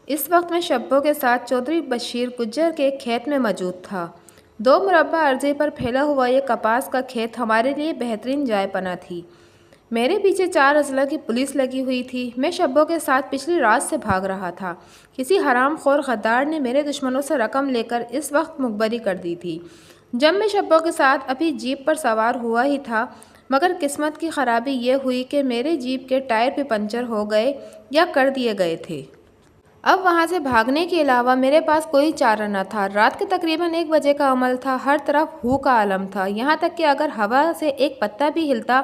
इस वक्त मैं शब्बों के साथ चौधरी बशीर गुज्जर के खेत में मौजूद था। 2 मुरब्बा अर्जे पर फैला हुआ ये कपास का खेत हमारे लिए बेहतरीन जाय पना थी। मेरे पीछे 4 अजला की पुलिस लगी हुई थी। मैं शब्बों के साथ पिछली रात से भाग रहा था। किसी हरामखोर गद्दार ने मेरे दुश्मनों से रकम लेकर इस वक्त मुखबरी कर दी थी। जब मैं शब्बों के साथ अभी जीप पर सवार हुआ ही था, मगर किस्मत की खराबी ये हुई कि मेरे जीप के टायर भी पंचर हो गए या कर दिए गए थे। अब वहाँ से भागने के अलावा मेरे पास कोई चारा न था। रात के तकरीबन 1 बजे का अमल था। हर तरफ हू का आलम था, यहाँ तक कि अगर हवा से एक पत्ता भी हिलता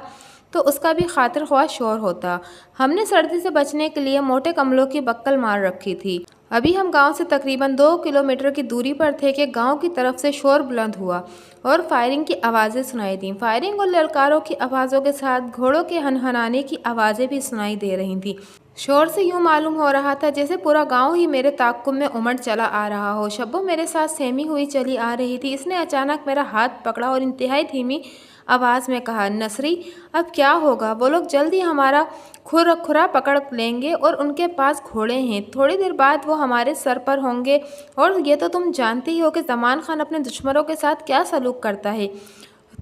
तो उसका भी खातिर ख्वाह शोर होता। हमने सर्दी से बचने के लिए मोटे कम्बलों की बक्कल मार रखी थी। अभी हम गांव से तकरीबन 2 किलोमीटर की दूरी पर थे कि गांव की तरफ से शोर बुलंद हुआ और फायरिंग की आवाज़ें सुनाई दीं। फायरिंग और ललकारों की आवाज़ों के साथ घोड़ों के हनहनाने की आवाज़ें भी सुनाई दे रही थीं। शोर से यूँ मालूम हो रहा था जैसे पूरा गांव ही मेरे ताक़ुब में उमड़ चला आ रहा हो। शब्बो मेरे साथ सहमी हुई चली आ रही थी। इसने अचानक मेरा हाथ पकड़ा और इंतहाई धीमी आवाज़ में कहा, नसरी, अब क्या होगा? वो लोग जल्दी हमारा खुरा पकड़ लेंगे और उनके पास घोड़े हैं। थोड़ी देर बाद वो हमारे सर पर होंगे। और ये तो तुम जानती ही हो कि ज़मान खान अपने दुश्मनों के साथ क्या सलूक करता है।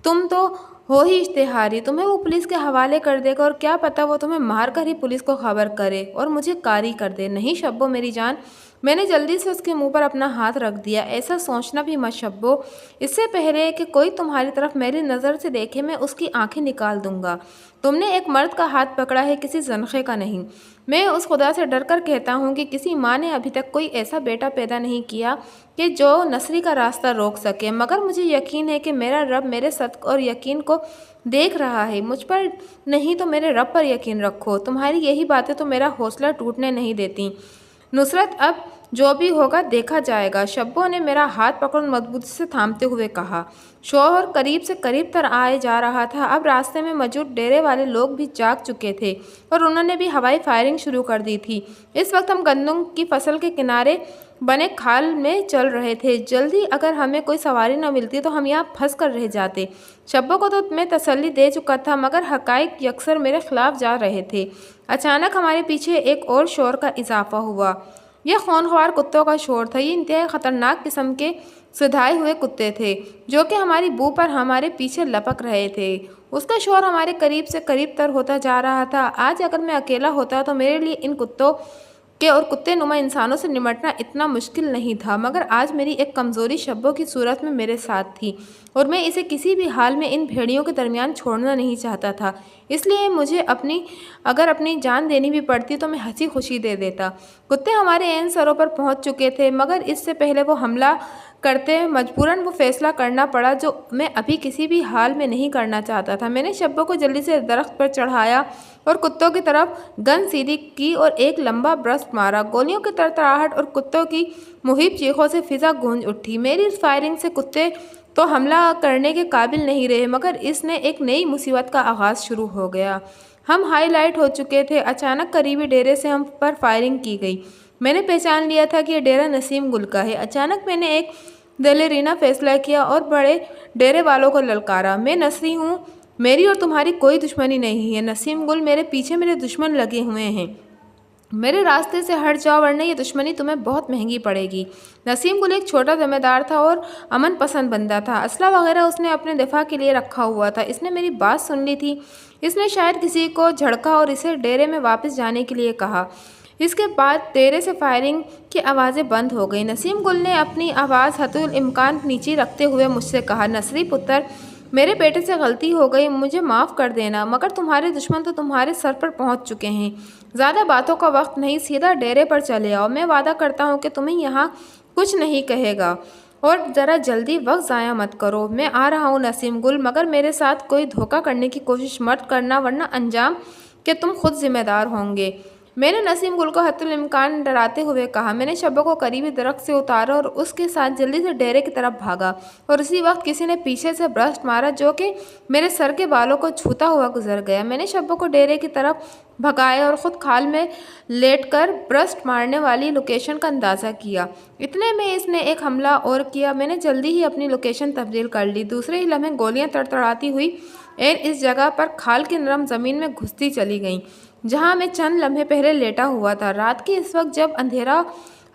तुम तो हो ही इश्तिहारी, तुम्हें वो पुलिस के हवाले कर देगा और क्या पता वो तुम्हें मार कर ही पुलिस को खबर करे और मुझे कारी कर दे। नहीं शब्बो मेरी जान, मैंने जल्दी से उसके मुंह पर अपना हाथ रख दिया। ऐसा सोचना भी मत शब्बो, इससे पहले कि कोई तुम्हारी तरफ मेरी नज़र से देखे मैं उसकी आंखें निकाल दूंगा। तुमने एक मर्द का हाथ पकड़ा है, किसी जनखे का नहीं। मैं उस खुदा से डर कर कहता हूँ कि किसी माँ ने अभी तक कोई ऐसा बेटा पैदा नहीं किया कि जो नसरी का रास्ता रोक सके, मगर मुझे यकीन है कि मेरा रब मेरे सद्क और यकीन को देख रहा है। मुझ पर नहीं तो मेरे रब पर यकीन रखो। तुम्हारी यही बातें तो मेरा हौसला टूटने नहीं देती। नुसरत, अब जो भी होगा देखा जाएगा। शब्बो ने मेरा हाथ पकड़ मजबूती से थामते हुए कहा। शोर करीब से करीब तर आए जा रहा था। अब रास्ते में मौजूद डेरे वाले लोग भी जाग चुके थे और उन्होंने भी हवाई फायरिंग शुरू कर दी थी। इस वक्त हम गंदम की फसल के किनारे बने खाल में चल रहे थे। जल्दी अगर हमें कोई सवारी न मिलती तो हम यहाँ फंस कर रह जाते। शब्बो को तो मैं तसल्ली दे चुका था, मगर हकाइक यकसर मेरे खिलाफ जा रहे थे। अचानक हमारे पीछे एक और शोर का इजाफा हुआ। यह खूनख्वार कुत्तों का शोर था। ये इंतहाई ख़तरनाक किस्म के सुधाए हुए कुत्ते थे जो कि हमारी बू पर हमारे पीछे लपक रहे थे। उसका शोर हमारे करीब से करीब तर होता जा रहा था। आज अगर मैं अकेला होता तो मेरे लिए इन कुत्तों के और कुत्ते नुमा इंसानों से निमटना इतना मुश्किल नहीं था, मगर आज मेरी एक कमज़ोरी शब्बों की सूरत में मेरे साथ थी और मैं इसे किसी भी हाल में इन भेड़ियों के दरमियान छोड़ना नहीं चाहता था। इसलिए मुझे अगर अपनी जान देनी भी पड़ती तो मैं हंसी खुशी दे देता। कुत्ते हमारे ऐन सरों पर पहुंच चुके थे, मगर इससे पहले वो हमला करते मजबूरन वो फैसला करना पड़ा जो मैं अभी किसी भी हाल में नहीं करना चाहता था। मैंने शब्बों को जल्दी से दरख्त पर चढ़ाया और कुत्तों की तरफ गन सीधी की और एक लंबा ब्रस्ट मारा। गोलियों की तरतराहट और कुत्तों की मुहिब चीखों से फिजा गूंज उठी। मेरी इस फायरिंग से कुत्ते तो हमला करने के काबिल नहीं रहे, मगर इसने एक नई मुसीबत का आगाज़ शुरू हो गया। हम हाईलाइट हो चुके थे। अचानक करीबी डेरे से हम पर फायरिंग की गई। मैंने पहचान लिया था कि यह डेरा नसीम गुल का है। अचानक मैंने एक दिलेरीना फैसला किया और बड़े डेरे वालों को ललकारा, मैं नसरी हूँ, मेरी और तुम्हारी कोई दुश्मनी नहीं है। नसीम गुल, मेरे पीछे मेरे दुश्मन लगे हुए हैं, मेरे रास्ते से हट जाओ वरना ये दुश्मनी तुम्हें बहुत महंगी पड़ेगी। नसीम गुल एक छोटा जमींदार था और अमन पसंद बंदा था। असला वगैरह उसने अपने दिफा के लिए रखा हुआ था। इसने मेरी बात सुन ली थी। इसने शायद किसी को झड़का और इसे डेरे में वापस जाने के लिए कहा। इसके बाद डेरे से फायरिंग की आवाज़ें बंद हो गई। नसीम गुल ने अपनी आवाज़ हतुल इम्कान नीचे रखते हुए मुझसे कहा, नसरी पुत्र, मेरे बेटे से गलती हो गई, मुझे माफ़ कर देना, मगर तुम्हारे दुश्मन तो तुम्हारे सर पर पहुंच चुके हैं। ज़्यादा बातों का वक्त नहीं, सीधा डेरे पर चले आओ। मैं वादा करता हूं कि तुम्हें यहाँ कुछ नहीं कहेगा और ज़रा जल्दी वक्त ज़ाया मत करो। मैं आ रहा हूँ नसीम गुल, मगर मेरे साथ कोई धोखा करने की कोशिश मत करना, वरना अंजाम के तुम खुद जिम्मेदार होंगे। मैंने नसीम गुल को हत्तुल इम्कान डराते हुए कहा। मैंने शब्बों को करीबी दरख्त से उतारा और उसके साथ जल्दी से डेरे की तरफ भागा और उसी वक्त किसी ने पीछे से ब्रस्ट मारा जो कि मेरे सर के बालों को छूता हुआ गुजर गया। मैंने शब्बों को डेरे की तरफ भगाया और ख़ुद खाल में लेटकर ब्रस्ट मारने वाली लोकेशन का अंदाज़ा किया। इतने में इसने एक हमला और किया। मैंने जल्दी ही अपनी लोकेशन तब्दील कर ली। दूसरे ही लम्हे गोलियाँ तड़तड़ाती हुई एन इस जगह पर खाल की नरम ज़मीन में घुसती चली गईं। जहाँ मैं चंद लम्हे पहले लेटा हुआ था। रात के इस वक्त जब अंधेरा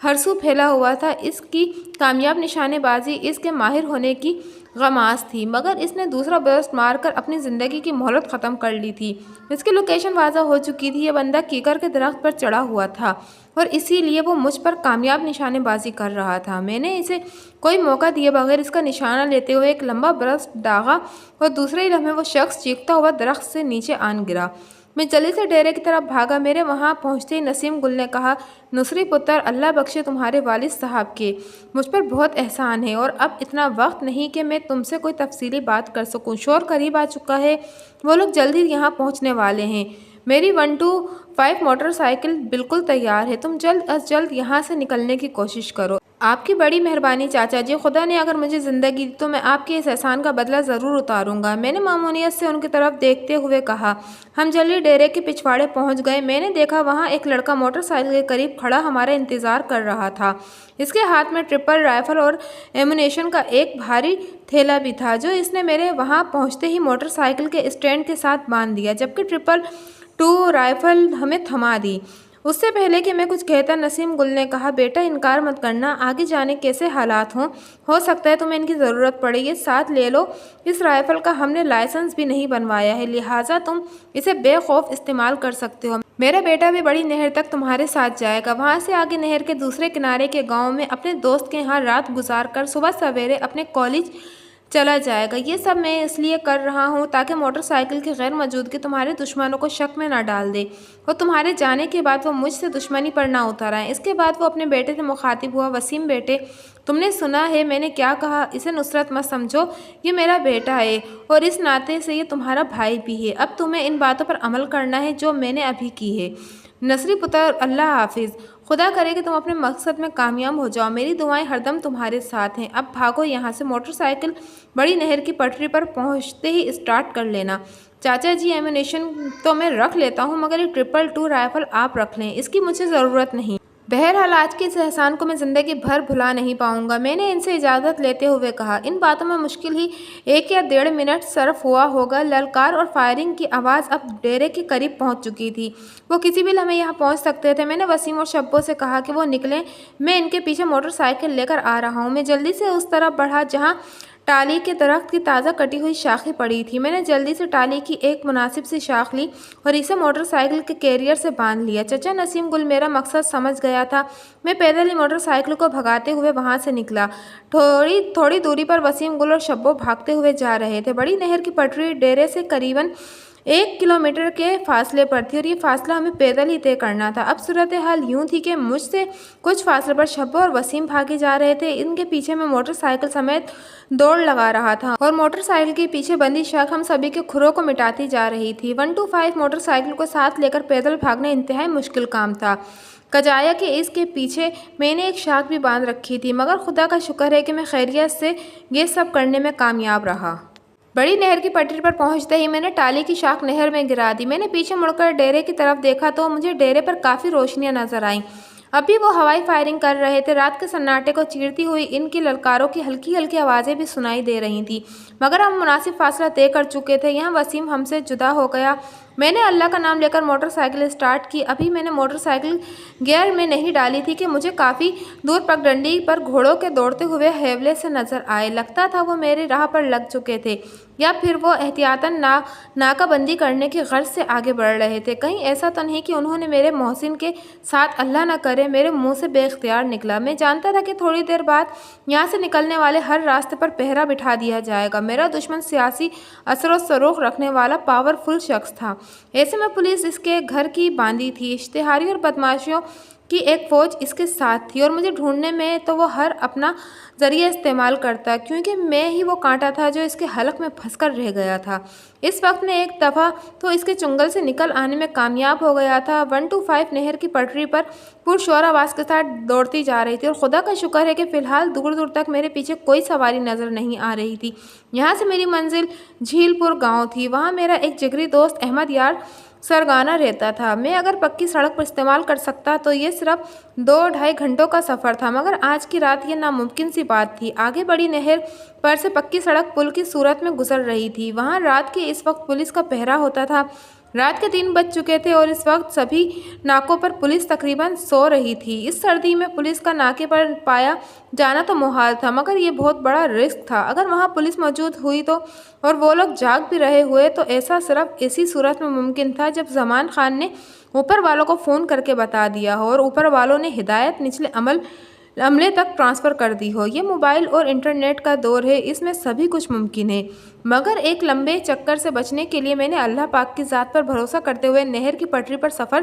हरसू फैला हुआ था, इसकी कामयाब निशानेबाजी इसके माहिर होने की गमास थी, मगर इसने दूसरा बर्स्ट मारकर अपनी ज़िंदगी की मोहलत ख़त्म कर ली थी। इसकी लोकेशन वाज़ा हो चुकी थी। ये बंदा कीकर के दरख्त पर चढ़ा हुआ था और इसीलिए वो मुझ पर कामयाब निशानेबाजी कर रहा था। मैंने इसे कोई मौका दिए बगैर इसका निशाना लेते हुए एक लंबा बर्स्ट दागा और दूसरे ही लम्हे वो शख्स चीखता हुआ दरख्त से नीचे आन गिरा। मैं जल्दी से डेरे की तरफ भागा। मेरे वहाँ पहुँचते ही नसीम गुल ने कहा, नुसरी पुत्र, अल्लाह बख्शे तुम्हारे वालिद साहब के मुझ पर बहुत एहसान है और अब इतना वक्त नहीं कि मैं तुमसे कोई तफसीली बात कर सकूं। शोर करीब आ चुका है, वो लोग जल्दी यहाँ पहुँचने वाले हैं। मेरी 125 मोटरसाइकिल बिल्कुल तैयार है। तुम जल्द अज जल्द यहाँ से निकलने की कोशिश करो। आपकी बड़ी मेहरबानी चाचा जी। खुदा ने अगर मुझे ज़िंदगी दी तो मैं आपके इस एहसान का बदला ज़रूर उतारूंगा। मैंने मामूनियत से उनकी तरफ देखते हुए कहा। हम जल्दी डेरे के पिछवाड़े पहुंच गए। मैंने देखा वहां एक लड़का मोटरसाइकिल के करीब खड़ा हमारा इंतज़ार कर रहा था। इसके हाथ में ट्रिपल राइफल और एमुनेशन का एक भारी थैला भी था, जो इसने मेरे वहां पहुंचते ही मोटरसाइकिल के स्टैंड के साथ बांध दिया, जबकि ट्रिपल 2 राइफल हमें थमा दी। उससे पहले कि मैं कुछ कहता, नसीम गुल ने कहा, बेटा इनकार मत करना, आगे जाने कैसे हालात हों, हो सकता है तुम्हें इनकी ज़रूरत पड़े, ये साथ ले लो। इस राइफ़ल का हमने लाइसेंस भी नहीं बनवाया है, लिहाजा तुम इसे बेखौफ इस्तेमाल कर सकते हो। मेरा बेटा भी बड़ी नहर तक तुम्हारे साथ जाएगा, वहाँ से आगे नहर के दूसरे किनारे के गाँव में अपने दोस्त के यहाँ रात गुजार कर सुबह सवेरे अपने कॉलेज चला जाएगा। ये सब मैं इसलिए कर रहा हूँ ताकि मोटरसाइकिल की गैर मौजूदगी तुम्हारे दुश्मनों को शक में ना डाल दे और तुम्हारे जाने के बाद वो मुझसे दुश्मनी पर ना उतर आए। इसके बाद वो अपने बेटे से मुखातिब हुआ, वसीम बेटे, तुमने सुना है मैंने क्या कहा? इसे नुसरत मत समझो, ये मेरा बेटा है और इस नाते से ये तुम्हारा भाई भी है। अब तुम्हें इन बातों पर अमल करना है जो मैंने अभी की है। नसरी पुत्र, अल्लाह हाफिज़। खुदा करे कि तुम अपने मकसद में कामयाब हो जाओ। मेरी दुआएं हरदम तुम्हारे साथ हैं। अब भागो यहाँ से। मोटरसाइकिल बड़ी नहर की पटरी पर पहुँचते ही स्टार्ट कर लेना। चाचा जी, एमुनेशन तो मैं रख लेता हूँ, मगर ये ट्रिपल 2 राइफल आप रख लें, इसकी मुझे ज़रूरत नहीं। बहरहाल आज के इस एहसान को मैं ज़िंदगी भर भुला नहीं पाऊंगा, मैंने इनसे इजाज़त लेते हुए कहा। इन बातों में मुश्किल ही 1 या 1.5 मिनट सर्फ हुआ होगा। ललकार और फायरिंग की आवाज़ अब डेरे के करीब पहुंच चुकी थी। वो किसी भी लम्हे यहाँ पहुंच सकते थे। मैंने वसीम और शब्बों से कहा कि वो निकलें, मैं इनके पीछे मोटरसाइकिल लेकर आ रहा हूँ। मैं जल्दी से उस तरफ बढ़ा जहाँ टाली के दरख्त की ताज़ा कटी हुई शाखें पड़ी थी। मैंने जल्दी से टाली की एक मुनासिब सी शाख ली और इसे मोटरसाइकिल के कैरियर से बांध लिया। चचा नसीम गुल मेरा मकसद समझ गया था। मैं पैदल ही मोटरसाइकिल को भगाते हुए वहां से निकला। थोड़ी दूरी पर वसीम गुल और शब्बो भागते हुए जा रहे थे। बड़ी नहर की पटरी डेरे से करीबन 1 किलोमीटर के फासले पर थी और ये फासला हमें पैदल ही तय करना था। अब सूरत हाल यूँ थी कि मुझसे कुछ फासले पर शब्बो और वसीम भागे जा रहे थे। इनके पीछे मैं मोटरसाइकिल समेत दौड़ लगा रहा था और मोटरसाइकिल के पीछे बंदी शाख हम सभी के खुरों को मिटाती जा रही थी। 125 मोटरसाइकिल को साथ लेकर पैदल भागना इंतहाई मुश्किल काम था। कजाया के इसके पीछे मैंने एक शाख भी बांध रखी थी, मगर खुदा का शुक्र है कि मैं खैरियत से ये सब करने में कामयाब रहा। बड़ी नहर की पटरी पर पहुंचते ही मैंने टाली की शाख नहर में गिरा दी। मैंने पीछे मुड़कर डेरे की तरफ देखा तो मुझे डेरे पर काफ़ी रोशनियां नजर आईं। अभी वो हवाई फायरिंग कर रहे थे। रात के सन्नाटे को चीरती हुई इनकी ललकारों की हल्की हल्की आवाज़ें भी सुनाई दे रही थीं, मगर हम मुनासिब फासला तय कर चुके थे। यहाँ वसीम हमसे जुदा हो गया। मैंने अल्लाह का नाम लेकर मोटरसाइकिल स्टार्ट की। अभी मैंने मोटरसाइकिल गियर में नहीं डाली थी कि मुझे काफ़ी दूर पगडंडी पर घोड़ों के दौड़ते हुए हैवले से नजर आए। लगता था वो मेरी राह पर लग चुके थे या फिर वो एहतियातन नाकाबंदी करने की गर्ज से आगे बढ़ रहे थे। कहीं ऐसा तो नहीं कि उन्होंने मेरे मोहसिन के साथ, अल्लाह न करे, मेरे मुंह से बेख्तियार निकला। मैं जानता था कि थोड़ी देर बाद यहाँ से निकलने वाले हर रास्ते पर पहरा बिठा दिया जाएगा। मेरा दुश्मन सियासी असर व सरूख रखने वाला पावरफुल शख्स था। ऐसे में पुलिस इसके घर की बांधी थी। इश्तिहारी और बदमाशियों की एक फ़ौज इसके साथ थी और मुझे ढूंढने में तो वो हर अपना ज़रिया इस्तेमाल करता, क्योंकि मैं ही वो कांटा था जो इसके हलक में फंसकर रह गया था। इस वक्त में एक दफ़ा तो इसके चुंगल से निकल आने में कामयाब हो गया था। 125 नहर की पटरी पर पुरशोर आवाज़ के साथ दौड़ती जा रही थी और खुदा का शुक्र है कि फ़िलहाल दूर दूर तक मेरे पीछे कोई सवारी नज़र नहीं आ रही थी। यहाँ से मेरी मंजिल झीलपुर गाँव थी। वहाँ मेरा एक जिगरी दोस्त अहमद यार सरगाना रहता था। मैं अगर पक्की सड़क पर इस्तेमाल कर सकता तो ये सिर्फ 2-2.5 घंटों का सफ़र था, मगर आज की रात ये नामुमकिन सी बात थी। आगे बड़ी नहर पर से पक्की सड़क पुल की सूरत में गुजर रही थी। वहाँ रात के इस वक्त पुलिस का पहरा होता था। رات کے 3 بج چکے تھے اور اس وقت سبھی ناکوں پر پولیس تقریباً سو رہی تھی۔ اس سردی میں پولیس کا ناکے پر پایا جانا تو محال تھا، مگر یہ بہت بڑا رسک تھا۔ اگر وہاں پولیس موجود ہوئی تو اور وہ لوگ جاگ بھی رہے ہوئے تو ایسا صرف اسی صورت میں ممکن تھا جب زمان خان نے اوپر والوں کو فون کر کے بتا دیا ہو اور اوپر والوں نے ہدایت نچلے عملے تک ٹرانسفر کر دی ہو۔ یہ موبائل اور انٹرنیٹ کا دور ہے، اس میں سبھی کچھ ممکن ہے۔ مگر ایک لمبے چکر سے بچنے کے لیے میں نے اللہ پاک کی ذات پر بھروسہ کرتے ہوئے نہر کی پٹری پر سفر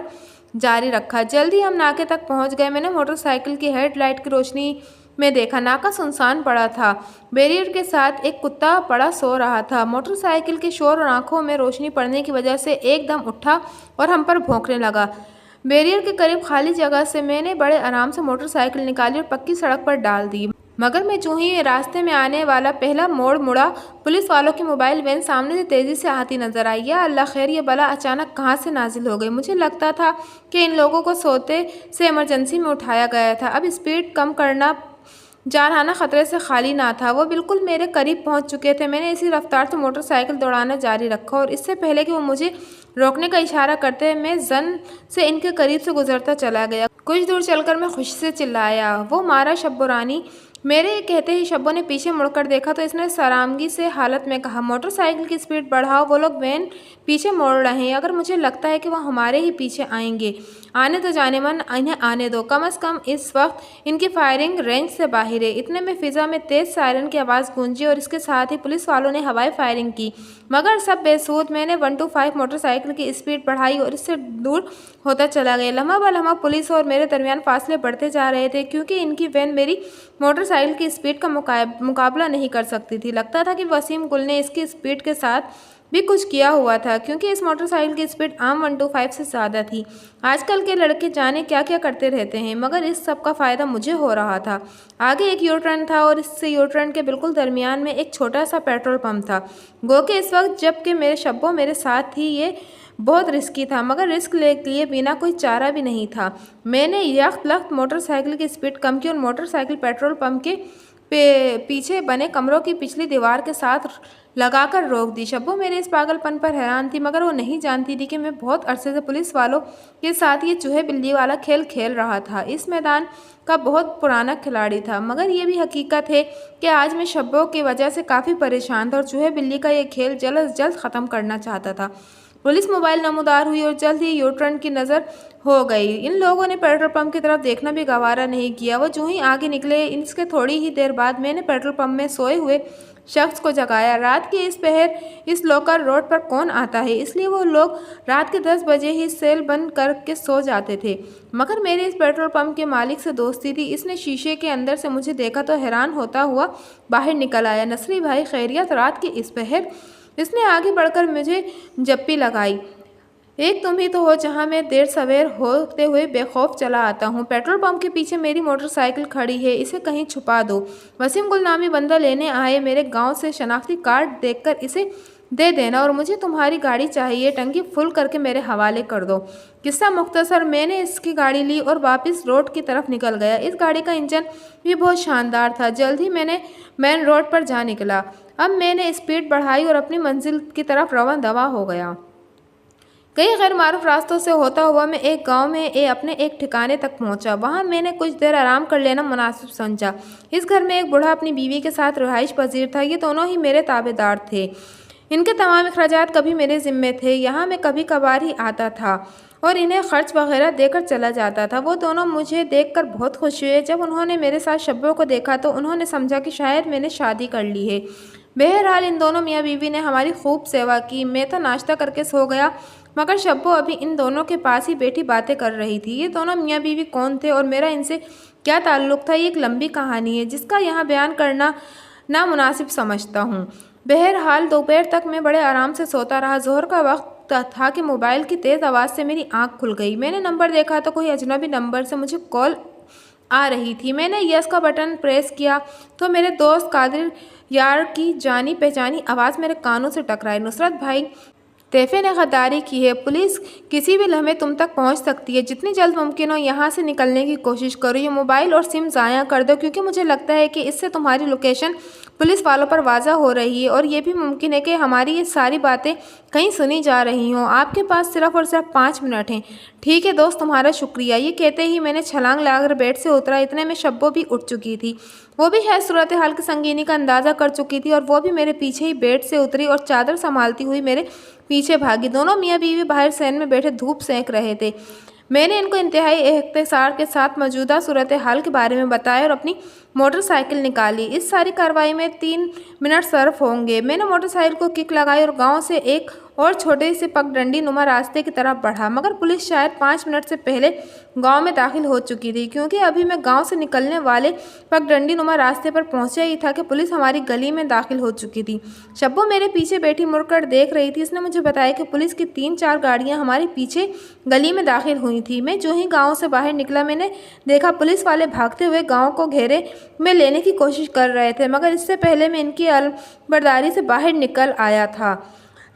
جاری رکھا۔ جلدی ہم ناکے تک پہنچ گئے۔ میں نے موٹر سائیکل کی ہیڈ لائٹ کی روشنی میں دیکھا، ناکا سنسان پڑا تھا۔ بیریئر کے ساتھ ایک کتا پڑا سو رہا تھا۔ موٹر سائیکل کے شور اور آنکھوں میں روشنی پڑنے کی وجہ سے ایک دم اٹھا اور ہم پر بھونکنے لگا۔ بیریئر کے قریب خالی جگہ سے میں نے بڑے آرام سے موٹر سائیکل نکالی اور پکی سڑک پر ڈال دی۔ مگر میں جو ہی راستے میں آنے والا پہلا موڑ مڑا، پولیس والوں کی موبائل وین سامنے سے تیزی سے آتی نظر آئی۔ یا اللہ خیر، یہ بلا اچانک کہاں سے نازل ہو گئی؟ مجھے لگتا تھا کہ ان لوگوں کو سوتے سے ایمرجنسی میں اٹھایا گیا تھا۔ اب اسپیڈ کم کرنا جارحانہ خطرے سے خالی نہ تھا۔ وہ بالکل میرے قریب پہنچ چکے تھے۔ میں نے اسی رفتار سے موٹر سائیکل دوڑانا جاری رکھا اور اس سے پہلے کہ وہ مجھے روکنے کا اشارہ کرتے، میں زن سے ان کے قریب سے گزرتا چلا گیا۔ کچھ دور چل کر میں خوشی سے چلایا، وہ مارا شبو رانی! میرے کہتے ہی شبو نے پیچھے مڑ کر دیکھا تو اس نے سرانگی سے حالت میں کہا، موٹر سائیکل کی اسپیڈ بڑھاؤ، وہ لوگ وین پیچھے موڑ رہے ہیں۔ اگر مجھے لگتا ہے کہ وہ ہمارے ہی پیچھے آئیں گے۔ آنے دو جانے من، انہیں آنے دو، کم از کم اس وقت ان کی فائرنگ رینج سے باہر ہے۔ اتنے میں فضا میں تیز سائرن کی آواز گونجی اور اس کے ساتھ ہی پولیس والوں نے ہوائی فائرنگ کی، مگر سب بے سود۔ میں نے 125 موٹر سائیکل کی اسپیڈ بڑھائی اور اس سے دور ہوتا چلا گیا۔ لمحہ بہ لمحہ پولیس اور میرے درمیان فاصلے بڑھتے جا رہے تھے، کیونکہ ان کی وین میری موٹر سائیکل کی اسپیڈ کا مقابلہ نہیں کر سکتی تھی۔ لگتا تھا کہ وسیم گل نے اس کی اسپیڈ کے ساتھ بھی کچھ کیا ہوا تھا، کیونکہ اس موٹر سائیکل کی اسپیڈ عام 125 سے زیادہ تھی۔ آج کل کے لڑکے جانے کیا کیا کرتے رہتے ہیں، مگر اس سب کا فائدہ مجھے ہو رہا تھا۔ آگے ایک یو ٹرن تھا اور اس سے یو ٹرن کے بالکل درمیان میں ایک چھوٹا سا پیٹرول پمپ تھا۔ گو کہ اس وقت جب کہ میرے شبو میرے ساتھ تھی، یہ بہت رسکی تھا، مگر رسک لیے بنا کوئی چارہ بھی نہیں تھا۔ میں نے یخت لخت موٹر سائیکل کی اسپیڈ کم کی اور موٹر سائیکل پیٹرول پمپ کے پیچھے بنے کمروں کی پچھلی دیوار کے ساتھ لگا کر روک دی۔ شبو میرے اس پاگل پن پر حیران تھی، مگر وہ نہیں جانتی تھی کہ میں بہت عرصے سے پولیس والوں کے ساتھ یہ چوہے بلی والا کھیل کھیل رہا تھا۔ اس میدان کا بہت پرانا کھلاڑی تھا، مگر یہ بھی حقیقت ہے کہ آج میں شبو کی وجہ سے کافی پریشان تھا اور چوہے بلی کا یہ کھیل جلد از جلد ختم کرنا چاہتا تھا۔ پولیس موبائل نمودار ہوئی اور جلد ہی یو ٹرن کی نظر ہو گئی۔ ان لوگوں نے پیٹرول پمپ کی طرف دیکھنا بھی گوارا نہیں کیا۔ وہ جو ہی آگے نکلے، اس کے تھوڑی ہی دیر بعد میں نے پیٹرول پمپ میں سوئے ہوئے شخص کو جگایا۔ رات کے اس پہر اس لوکل روڈ پر کون آتا ہے، اس لیے وہ لوگ رات کے 10 بجے ہی سیل بند کر کے سو جاتے تھے۔ مگر میرے اس پیٹرول پمپ کے مالک سے دوستی تھی۔ اس نے شیشے کے اندر سے مجھے دیکھا تو حیران ہوتا ہوا باہر نکل آیا۔ نصری بھائی خیریت؟ رات کے اس پہر؟ اس نے آگے بڑھ کر مجھے جپی لگائی۔ ایک تم ہی تو ہو جہاں میں دیر سویر ہوتے ہوئے بے خوف چلا آتا ہوں۔ پیٹرول پمپ کے پیچھے میری موٹر سائیکل کھڑی ہے، اسے کہیں چھپا دو۔ وسیم گل نامی بندہ لینے آئے میرے گاؤں سے شناختی کارڈ دیکھ کر اسے دے دینا اور مجھے تمہاری گاڑی چاہیے، ٹنکی فل کر کے میرے حوالے کر دو۔ قصہ مختصر، میں نے اس کی گاڑی لی اور واپس روڈ کی طرف نکل گیا۔ اس گاڑی کا انجن بھی بہت شاندار تھا۔ جلد ہی میں نے مین روڈ پر جا نکلا۔ اب میں نے اسپیڈ بڑھائی اور اپنی منزل کی طرف رواں دواں ہو گیا۔ کئی غیر معروف راستوں سے ہوتا ہوا میں ایک گاؤں میں اپنے ایک ٹھکانے تک پہنچا۔ وہاں میں نے کچھ دیر آرام کر لینا مناسب سمجھا۔ اس گھر میں ایک بوڑھا اپنی بیوی کے ساتھ رہائش پذیر تھا۔ یہ دونوں ہی میرے تابع دار تھے۔ ان کے تمام اخراجات کبھی میرے ذمے تھے۔ یہاں میں کبھی کبھار ہی آتا تھا اور انہیں خرچ وغیرہ دے کر چلا جاتا تھا۔ وہ دونوں مجھے دیکھ کر بہت خوش ہوئے۔ جب انہوں نے میرے ساتھ شبو کو دیکھا تو انہوں نے سمجھا کہ شاید میں نے شادی کر لی ہے۔ بہرحال ان دونوں میاں بیوی نے ہماری خوب سیوا کی۔ میں تو ناشتہ کر کے سو گیا، مگر شبو ابھی ان دونوں کے پاس ہی بیٹھی باتیں کر رہی تھی۔ یہ دونوں میاں بیوی کون تھے اور میرا ان سے کیا تعلق تھا، یہ ایک لمبی کہانی ہے جس کا یہاں بیان کرنا نامناسب سمجھتا ہوں۔ بہرحال دوپہر تک میں بڑے آرام سے سوتا رہا۔ ظہر کا وقت تھا کہ موبائل کی تیز آواز سے میری آنکھ کھل گئی۔ میں نے نمبر دیکھا تو کوئی اجنبی نمبر سے مجھے کال آ رہی تھی۔ میں نے یس کا بٹن پریس کیا تو میرے دوست قادر یار کی جانی پہچانی آواز میرے کانوں سے ٹکرائی۔ نصرت بھائی، तैफे ने गद्दारी की है। पुलिस किसी भी लम्हे तुम तक पहुंच सकती है। जितनी जल्द मुमकिन हो यहाँ से निकलने की कोशिश करो। ये मोबाइल और सिम ज़ाया कर दो, क्योंकि मुझे लगता है कि इससे तुम्हारी लोकेशन पुलिस वालों पर वाज़ा हो रही है, और ये भी मुमकिन है कि हमारी ये सारी बातें कहीं सुनी जा रही हों। आपके पास सिर्फ और सिर्फ 5 मिनट हैं। ठीक है दोस्त, तुम्हारा शुक्रिया। ये कहते ही मैंने छलांग लगाकर बेड से उतरा। इतने में शब्बो भी उठ चुकी थी। वो भी शायद सूरत हाल की संगीनी का अंदाज़ा कर चुकी थी, और वो भी मेरे पीछे ही बेड से उतरी और चादर संभालती हुई मेरे पीछे भागी। दोनों मियाँ बीवी बाहर सैन में बैठे धूप सेंक रहे थे। मैंने इनको इंतहाई इख्तिसार के साथ मौजूदा सूरत हाल के बारे में बताया और अपनी मोटरसाइकिल निकाली। इस सारी कार्रवाई में 3 मिनट सर्फ होंगे। मैंने मोटरसाइकिल को किक लगाई और गांव से एक और छोटे से पगडंडी नुमा रास्ते की तरफ बढ़ा, मगर पुलिस शायद 5 मिनट से पहले गांव में दाखिल हो चुकी थी, क्योंकि अभी मैं गांव से निकलने वाले पगडंडी नुमा रास्ते पर पहुंचा ही था कि पुलिस हमारी गली में दाखिल हो चुकी थी। शब्बो मेरे पीछे बैठी मुड़कर देख रही थी। इसने मुझे बताया कि पुलिस की 3-4 गाड़ियां हमारे पीछे गली में दाखिल हुई थी। मैं जो ही गाँव से बाहर निकला, मैंने देखा पुलिस वाले भागते हुए गाँव को घेरे में लेने की कोशिश कर रहे थे, मगर इससे पहले मैं इनकी अलबरदारी से बाहर निकल आया था।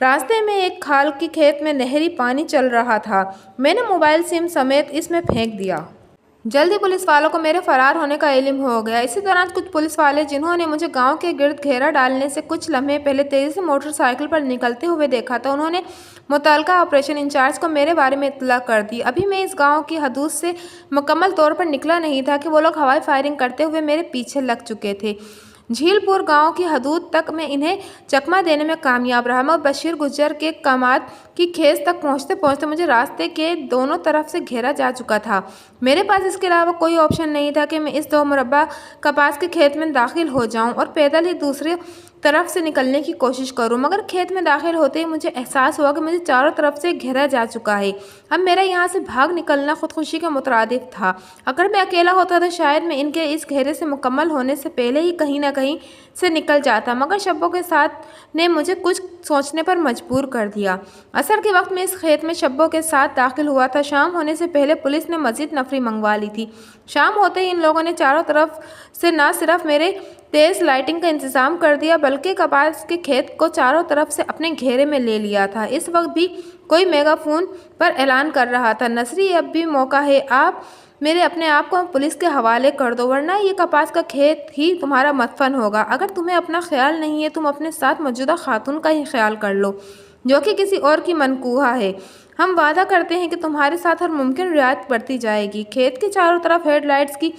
रास्ते में एक खाल के खेत में नहरी पानी चल रहा था। मैंने मोबाइल सिम समेत इसमें फेंक दिया। जल्दी पुलिस वालों को मेरे फरार होने का इल्म हो गया। इसी दौरान कुछ पुलिस वाले, जिन्होंने मुझे गांव के गिर्द घेरा डालने से कुछ लम्हे पहले तेज़ी से मोटरसाइकिल पर निकलते हुए देखा था, उन्होंने मुतल्लिका ऑपरेशन इंचार्ज को मेरे बारे में इत्तला कर दी। अभी मैं इस गांव की हदूद से मुकम्मल तौर पर निकला नहीं था कि वो लोग हवाई फायरिंग करते हुए मेरे पीछे लग चुके थे। झीलपुर गांव की हदूद तक मैं इन्हें चकमा देने में कामयाब रहा। मैं बशीर गुज्जर के कमाद की खेत तक पहुंचते पहुंचते मुझे रास्ते के दोनों तरफ से घेरा जा चुका था। मेरे पास इसके अलावा कोई ऑप्शन नहीं था कि मैं इस 2 मुरब्बा कपास के खेत में दाखिल हो जाऊं और पैदल ही दूसरे तरफ से निकलने की कोशिश करूं, मगर खेत में दाखिल होते ही मुझे एहसास हुआ कि मुझे चारों तरफ से घेरा जा चुका है। अब मेरा यहाँ से भाग निकलना खुदकुशी के मुतरादिफ था। अगर मैं अकेला होता तो शायद मैं इनके इस घेरे से मुकम्मल होने से पहले ही कहीं ना कहीं से निकल जाता, मगर शब्बों के साथ ने मुझे कुछ सोचने पर मजबूर कर दिया। असर के वक्त में इस खेत में शब्बों के साथ दाखिल हुआ था। शाम होने से पहले पुलिस ने मजीद नफरी मंगवा ली थी। शाम होते ही इन लोगों ने चारों तरफ से न सिर्फ मेरे तेज़ लाइटिंग का इंतज़ाम कर दिया, बल्कि कपास के खेत को चारों तरफ से अपने घेरे में ले लिया था। इस वक्त भी कोई मेगाफोन पर ऐलान कर रहा था, नसरी अब भी मौका है, आप मेरे अपने आप को पुलिस के हवाले कर दो, वरना ये कपास का खेत ही तुम्हारा मदफन होगा। अगर तुम्हें अपना ख्याल नहीं है, तुम अपने साथ मौजूदा खातून का ही ख्याल कर लो, जो कि किसी और की मनकूहा है। हम वादा करते हैं कि तुम्हारे साथ हर मुमकिन रियायत बरती जाएगी। खेत के चारों तरफ हेडलाइट्स की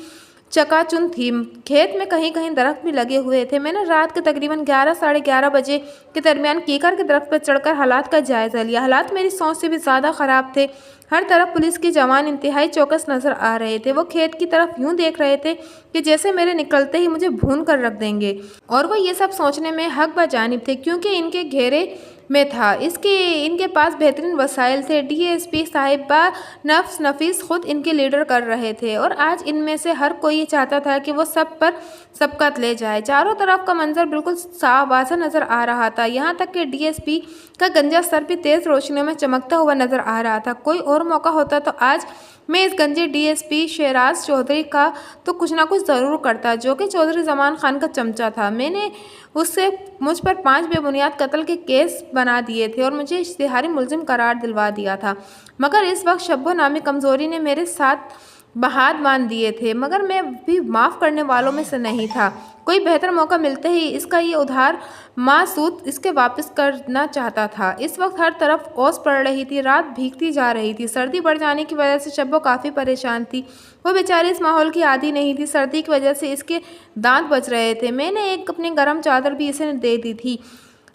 चकाचौंध थी। खेत में कहीं कहीं दरख्त भी लगे हुए थे। मैंने रात के तकरीबन 11-11:30 बजे के दरमियान कीकर के दरख्त पर चढ़कर हालात का जायज़ा लिया। हालात मेरी सोच से भी ज़्यादा ख़राब थे। हर तरफ पुलिस के जवान इंतहाई चौकस नज़र आ रहे थे। वो खेत की तरफ यूं देख रहे थे कि जैसे मेरे निकलते ही मुझे भून कर रख देंगे, और वो ये सब सोचने में हक बजानिब थे, क्योंकि इनके घेरे में था। इनके पास बेहतरीन वसाइल थे। डीएसपी साहिबा नफ्स नफीस खुद इनके लीडर कर रहे थे, और आज इनमें से हर कोई ये चाहता था कि वो सब पर सबकत ले जाए। चारों तरफ का मंजर बिल्कुल साफ वाज़ह नज़र आ रहा था। यहाँ तक कि डीएसपी का गंजा सर भी तेज़ रोशनी में चमकता हुआ नज़र आ रहा था। कोई और मौका होता तो आज मैं इस गंजे डीएसपी शेराज चौधरी का तो कुछ ना कुछ ज़रूर करता, जो कि चौधरी जमान खान का चमचा था। मैंने उससे मुझ पर 5 बेबुनियाद कत्ल के केस बना दिए थे और मुझे इश्तिहारी मुलजिम करार दिलवा दिया था, मगर इस वक्त शब्बो नामी कमज़ोरी ने मेरे साथ बहाद मान दिए थे, मगर मैं भी माफ़ करने वालों में से नहीं था। कोई बेहतर मौका मिलते ही इसका ये उधार मासूद इसके वापस करना चाहता था। इस वक्त हर तरफ ओस पड़ रही थी। रात भीगती जा रही थी। सर्दी बढ़ जाने की वजह से शब्बो काफ़ी परेशान थी। वो बेचारी इस माहौल की आदी नहीं थी। सर्दी की वजह से इसके दांत बच रहे थे। मैंने एक अपनी गर्म चादर भी इसे दे दी थी।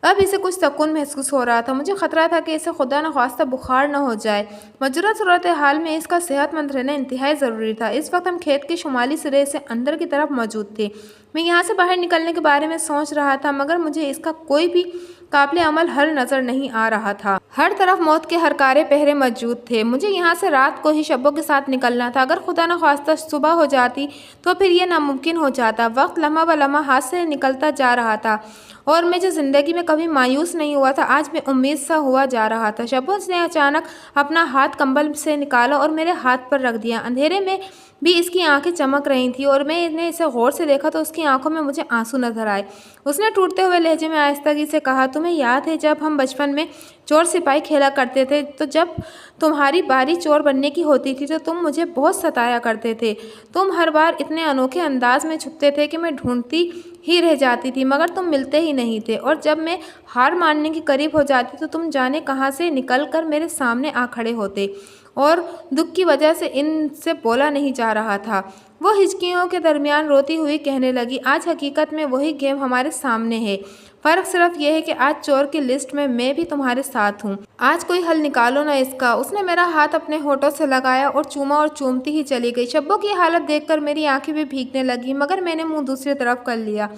अब इसे कुछ सुकून महसूस हो रहा था। मुझे खतरा था कि इसे खुदा न ख्वास्ता बुखार न हो जाए। मौजूदा सूरत हाल में इसका सेहतमंद रहना इंतहाई ज़रूरी था। इस वक्त हम खेत के शुमाली सिरे से अंदर की तरफ मौजूद थे। मैं यहाँ से बाहर निकलने के बारे में सोच रहा था, मगर मुझे इसका कोई भी काबिल अमल हल नज़र नहीं आ रहा था। हर तरफ मौत के हरकारे पहरे मौजूद थे। मुझे यहाँ से रात को ही शब्बों के साथ निकलना था। अगर खुदा न ख्वास्ता सुबह हो जाती तो फिर यह नामुमकिन हो जाता। वक्त लम्हा ब लम्हा हाथ से निकलता जा रहा था, और मैं जो ज़िंदगी में कभी मायूस नहीं हुआ था, आज मैं उम्मीद सा हुआ जा रहा था। शब्बो ने अचानक अपना हाथ कंबल से निकाला और मेरे हाथ पर रख दिया। अंधेरे में भी इसकी आंखें चमक रही थी, और मैं इसे गौर से देखा तो उसकी उसकी आंखों में मुझे आंसू नजर आए। उसने टूटते हुए लहजे में आहिस्तगी से कहा, तुम्हें याद है जब हम बचपन में चोर सिपाही खेला करते थे, तो जब तुम्हारी बारी चोर बनने की होती थी तो तुम मुझे बहुत सताया करते थे। तुम हर बार इतने अनोखे अंदाज में छुपते थे कि मैं ढूंढती ही रह जाती थी, मगर तुम मिलते ही नहीं थे। और जब मैं हार मानने के करीब हो जाती तो तुम जाने कहाँ से निकल कर मेरे सामने आ खड़े होते, और दुख की वजह से इनसे बोला नहीं जा रहा था। वो हिचकियों के दरमियान रोती हुई कहने लगी, आज हकीकत में वही गेम हमारे सामने है। फ़र्क सिर्फ यह है कि आज चोर की लिस्ट में मैं भी तुम्हारे साथ हूँ। आज कोई हल निकालो ना इसका। उसने मेरा हाथ अपने होठों से लगाया और चूमा और चूमती ही चली गई। शब्बो की हालत देखकर मेरी आंखें भी भीगने लगी, मगर मैंने मुंह दूसरी तरफ कर लिया।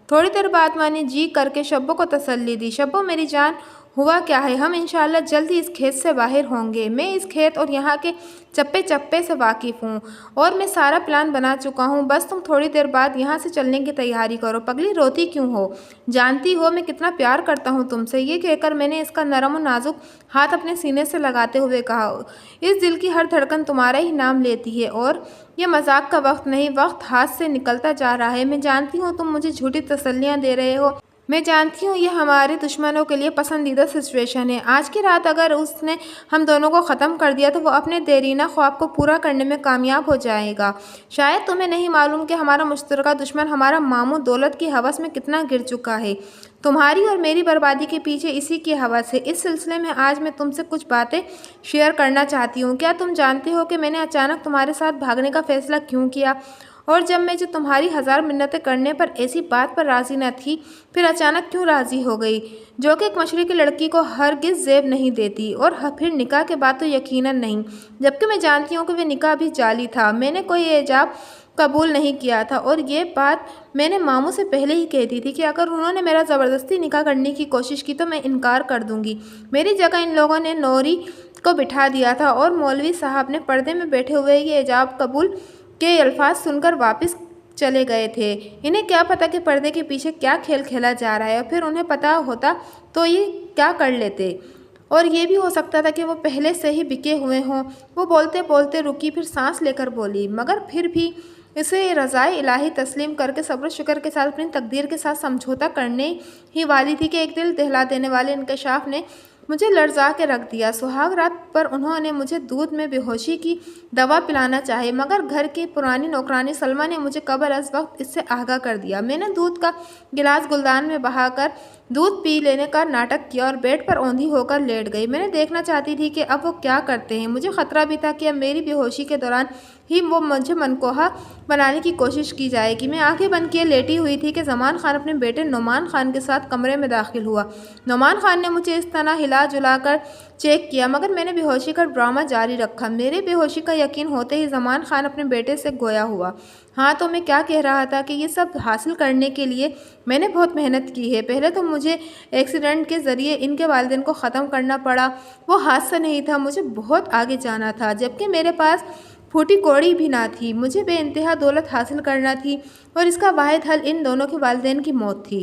थोड़ी देर बाद मैंने जी करके शब्बो को तसल्ली दी। शब्बो मेरी जान, हुआ क्या है? हम इंशाल्लाह जल्द ही इस खेत से बाहर होंगे। मैं इस खेत और यहाँ के चप्पे चप्पे से वाकिफ़ हूँ और मैं सारा प्लान बना चुका हूँ। बस तुम थोड़ी देर बाद यहाँ से चलने की तैयारी करो। पगली, रोती क्यों हो? जानती हो मैं कितना प्यार करता हूँ तुमसे। ये कहकर मैंने इसका नरम और नाजुक हाथ अपने सीने से लगाते हुए कहा, इस दिल की हर धड़कन तुम्हारा ही नाम लेती है और ये मजाक का वक्त नहीं, वक्त हाथ से निकलता जा रहा है। मैं जानती हूँ तुम मुझे झूठी तसल्लियाँ दे रहे हो। मैं जानती हूँ ये हमारे दुश्मनों के लिए पसंदीदा सिचुएशन है। आज की रात अगर उसने हम दोनों को ख़त्म कर दिया तो वो अपने देरीना ख्वाब को पूरा करने में कामयाब हो जाएगा। शायद तुम्हें नहीं मालूम कि हमारा मुश्तरका दुश्मन हमारा मामू दौलत की हवस में कितना गिर चुका है। तुम्हारी और मेरी बर्बादी के पीछे इसी की हवस है। इस सिलसिले में आज मैं तुमसे कुछ बातें शेयर करना चाहती हूँ। क्या तुम जानते हो कि मैंने अचानक तुम्हारे साथ भागने का फ़ैसला क्यों किया? और जब मैं जो तुम्हारी हज़ार मिन्नतें करने पर ऐसी बात पर राज़ी न थी, फिर अचानक क्यों राज़ी हो गई, जो कि एक मशरक़ी लड़की को हरगिज़ ज़ेब नहीं देती। और फिर निकाह के बाद तो यकीनन नहीं, जबकि मैं जानती हूँ कि वह निकाह भी जाली था। मैंने कोई एजाब कबूल नहीं किया था और ये बात मैंने मामू से पहले ही कह दी थी कि अगर उन्होंने मेरा ज़बरदस्ती निकाह करने की कोशिश की तो मैं इनकार कर दूँगी। मेरी जगह इन लोगों ने नौरी को बिठा दिया था और मौलवी साहब ने पर्दे में बैठे हुए ये एजाब कबूल के अल्फाज सुनकर वापस चले गए थे। इन्हें क्या पता कि पर्दे के पीछे क्या खेल खेला जा रहा है, और फिर उन्हें पता होता तो ये क्या कर लेते। और ये भी हो सकता था कि वो पहले से ही बिके हुए हों। वो बोलते बोलते रुकी, फिर सांस लेकर बोली, मगर फिर भी इसे रज़ाए इलाही तस्लीम करके सब्र शुक्र के साथ अपनी तकदीर के साथ समझौता करने ही वाली थी कि एक दिल दहला देने वाले इंकशाफ ने मुझे लर्जा के रख दिया। सुहाग रात पर उन्होंने मुझे दूध में बेहोशी की दवा पिलाना चाही, मगर घर की पुरानी नौकरानी सलमा ने मुझे कबल अज़ वक्त इससे आगाह कर दिया। मैंने दूध का गिलास गुलदान में बहाकर दूध पी लेने का नाटक किया और बेड पर औंधी होकर लेट गई। मैंने देखना चाहती थी कि अब वो क्या करते हैं। मुझे ख़तरा भी था कि अब मेरी बेहोशी के दौरान ही वो मुझे मनकोहा बनाने की कोशिश की जाएगी। मैं आंखें बंद किए लेटी हुई थी कि ज़मान खान अपने बेटे नुमान खान के साथ कमरे में दाखिल हुआ। नुमान खान ने मुझे इस तरह हिला जुला कर चेक किया, मगर मैंने बेहोशी का ड्रामा जारी रखा। मेरे बेहोशी का यकीन होते ही ज़मान खान अपने बेटे से गोया हुआ। हाँ, तो मैं क्या कह रहा था कि ये सब हासिल करने के लिए मैंने बहुत मेहनत की है। पहले तो मुझे एक्सीडेंट के ज़रिए इनके वालिदैन को ख़त्म करना पड़ा। वो हादसा नहीं था, मुझे बहुत आगे जाना था, जबकि मेरे पास फूटी कौड़ी भी ना थी। मुझे बेइंतहा दौलत हासिल करना थी और इसका वाहिद हल इन दोनों के वालिदैन की मौत थी।